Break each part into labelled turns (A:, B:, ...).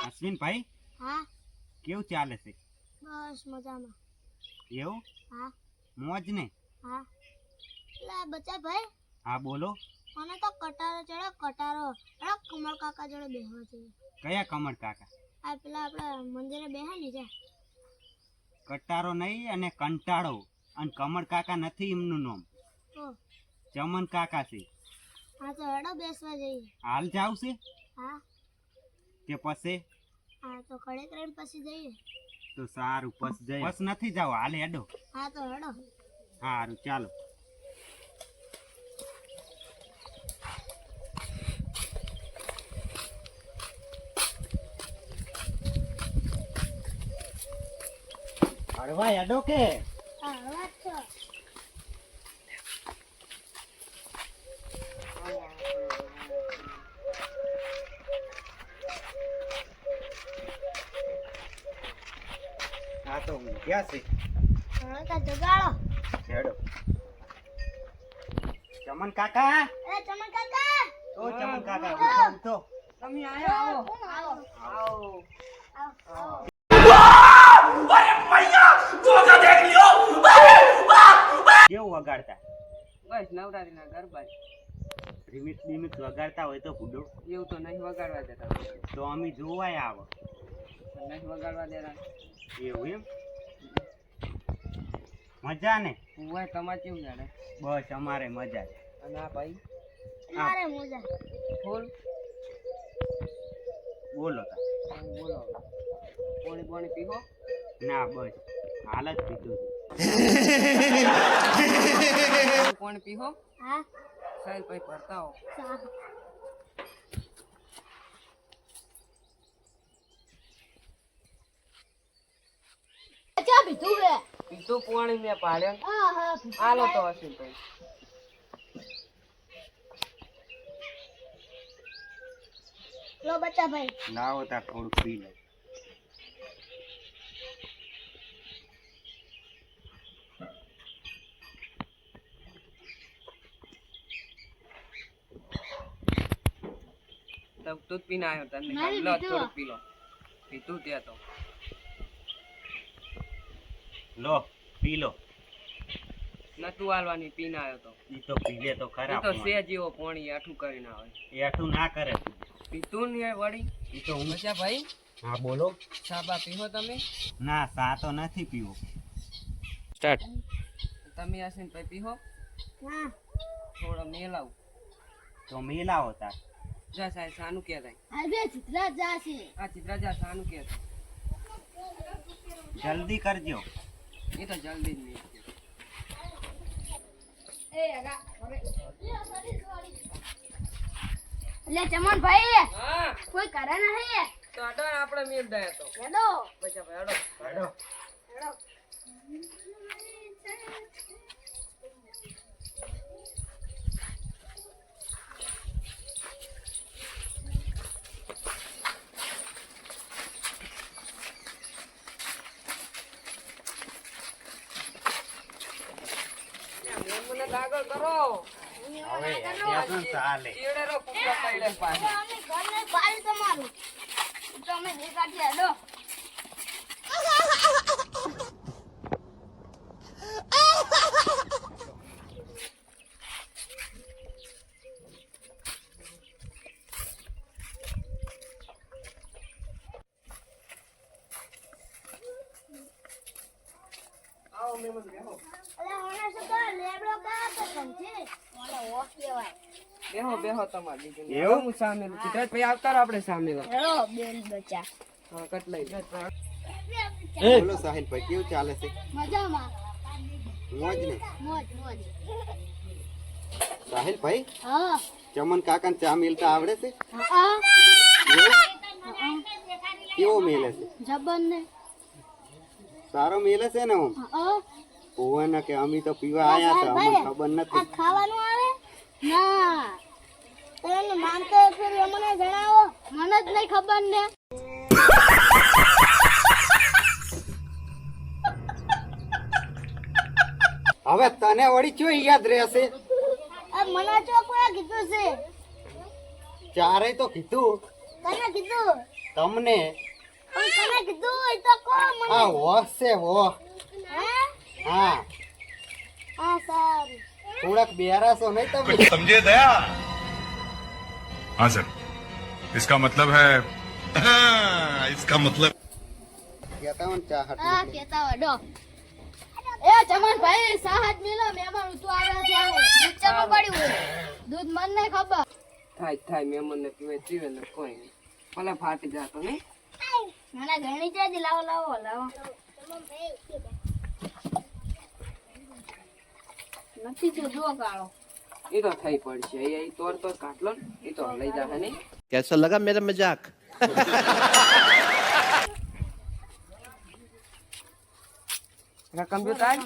A: અશ્વિનભાઈ
B: હા
A: કેવું ચાલે છે?
B: બસ મજામાં.
A: એવું?
B: હા
A: મોજ ને?
B: હા એટલે બચ્ચા ભાઈ
A: હા બોલો.
B: મને તો કટારો ચડે કટારો. એનો કમળ કાકા જોડે બેહવા છે.
A: કયા કમળ કાકા?
B: આ પેલા આપણા મંદિરે બેહે ને જા.
A: કટારો નહીં અને કંટાળો. અને કમળ કાકા નથી એમનું નામ,
B: તો
A: ચમન કાકા છે.
B: હા તો હેડો બેસવા જઈએ.
A: હાલ જાવ છે
B: હા
A: કે પછી?
B: હા તો કડે કરીને પછી જઈએ.
A: તો સારું, પછી જઈએ. બસ નથી જાવ, હાલ હેડો.
B: હા તો હેડો.
A: સારું ચાલો. હળવા હેડો કે?
B: હા વાત છો.
A: હા તો ક્યાં છે?
B: હા તો જગાડો.
A: હેડો. ચમન કાકા,
B: એ ચમન કાકા.
A: ઓ ચમન કાકા ઉઠો ઉઠો.
C: તમે આયા આવો.
B: આવો.
C: આવો.
A: કેવું વગાડતા?
C: બસ નવરાત્રીના ગરબા.
A: રિમિક્સ બિમિક્સ વગાડતા હોય તો ભૂડો
C: એવું તો નહીં વગાડવા દેતા.
A: તો અમે જોવાય આવો.
C: નહીં વગાડવા દેતા.
A: એવું એમ? મજા ને?
C: હું તમારે કેવું જાણે?
A: બસ અમારે મજા છે.
C: અને આ ભાઈ
B: મારે મોજા.
C: ફૂલ
A: બોલો તા.
C: બોલો. પાણી પાણી પીવો?
A: ના બસ હાલ જ પીધું હતું.
C: પાણી પીવો?
B: હા
C: સાહેબ ભાઈ ભરતા હો.
B: સારું. ચા પીધું હે?
C: પીધું પાણી મેં પાડ્યા.
B: હા હા
C: હાલો તો હશે ભાઈ.
B: લો બચ્ચા ભાઈ.
A: લાવો તા થોડુંક પી લે.
C: તબ તું પીને આવ્યો તને.
B: નહીં
C: લો
B: પીધું.
C: થોડું પી લો. પીધું ત્યાં તો.
A: લો પી લો.
C: નતું હાલવાની પીને આવ્યો તો.
A: ઈ તો પી લે તો
C: એ
A: ખરા.
C: તો સે જેવો પાણી આઠું કરીને આવે.
A: એઠું ના કરે.
C: પીતું ને વળી.
A: ઈ તો હું.
C: મજા ભાઈ.
A: હા બોલો.
C: સાબા પીવો તમે?
A: ના સા તો નથી પીવો.
C: સ્ટાર્ટ. તમે આસીન ભાઈ પીવો?
B: હા
C: થોડો મેલાવ.
A: તો મેલાવો તાર.
C: જા સાહેબ સાનું કે થાય.
B: આજે ચિત્રા જાશે.
C: આ ચિત્રા જા સાનું કે થાય.
A: જલ્દી કરજો.
C: એ તો જલ્દી જ નહીં.
B: લે ચમન ભાઈ
C: હા
B: કોઈ કરે નહીં.
C: તો અડો આપણે મેલ દે તો.
B: હેડો.
C: બચા ભાઈ અડો.
A: હેડો.
B: હેડો.
C: મને આગળ કરો.
A: હવે એઠું ચાલે.
C: ચીડેરો કુકડા પૈલે પાછી.
B: અમે ઘરને પાલ તમારું. તમે દેખાડી હેડો.
C: આવો મેમન બેહો.
B: અલે ઓને શું કર લેબડો કા તો સમજી. ઓને ઓફ કહેવાય.
C: બેહો બેહો તમાર બીજું.
A: એવું?
C: હું સામે ચિત્રા ભાઈ આવતા રહો આપણે સામે.
B: હેડો બેન બચ્ચા.
C: હા કટલાઈ.
A: બોલો સાહિલભાઈ કેવું ચાલે છે?
B: મજામાં.
A: મોજ ને?
B: મોજ મોજ.
A: સાહિલભાઈ
B: હા
A: ચમન કાકાને ચા મેલતા આવડે છે?
B: હા
A: કેવો મેલે છે?
B: જબન ને.
A: સારો મેલે છે ને? આમ
B: હા
A: ઓવન કે અમે તો પીવા આયા તો અમને ખબર
B: આ
A: નથી.
B: ખાવાનું આવે? ના. તમે માનતો ફરી અમને જણાવો. મને જ નહીં ખબર ને.
A: હવે તને વળી ચો યાદ રહેશે?
B: આ મને તો કોઈ કીધું છે.
A: ચારે તો કીધું.
B: તને કીધું.
A: તમને
B: પણ તમે કીધું હોય તો કહો મને.
A: આ હોશ છે હો.
B: હે?
A: હા
B: હા સારું.
A: થોડાક બેરાશો નહીં તમે.
D: समझे दया हाँ सर इसका मतलब है इसका मतलब
A: કહેતા હોય ને ચા હાટું
B: હા
A: એટલે.
B: કેતા વડો. એ ચમનભાઈ સાહજ મિલો મહેમાન ઉતો આવ્યા છે આવો. દૂધ ચમો પડ્યું હોય. દૂધ મન નહીં ખબર.
C: થાય મહેમાન ને પીવે ને કોઈ નહીં ભલે ફાટી જાતો નહીં
B: મને ઘણી ચાજી લાવો લાવો. નથી તો જો કાળો.
C: એ તો થઈ પડશે એ તોડ કાટલો ને એ તો લઈ જાહે નહીં
E: कैसा लगा मेरा मजाक
C: કમ્પ્યુટર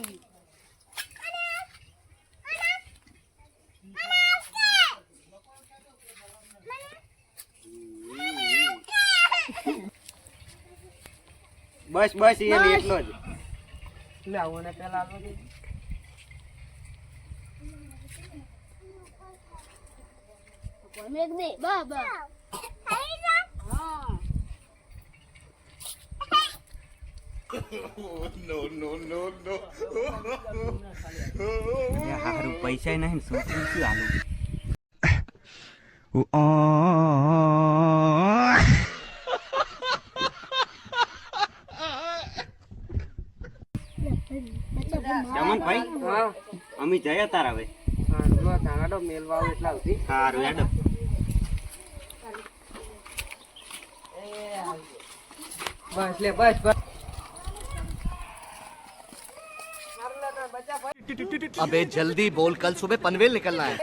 A: બસ બસ એને એટલો જ.
C: લે આવો ને પેલા આલો દે
B: કોને દે બા બા. હા.
A: એ હારું પૈસા નહીં ને છોકરી શું હાલું. ચમનભાઈ
C: હા
A: અમે જયા તારા હવે.
C: હા જો કાંગાડો મેલવા આવું એટલા સુધી
A: સારું હેડો.
C: બસ લે બસ
E: अबे जल्दी बोल कल सुबह पनवेल निकलना है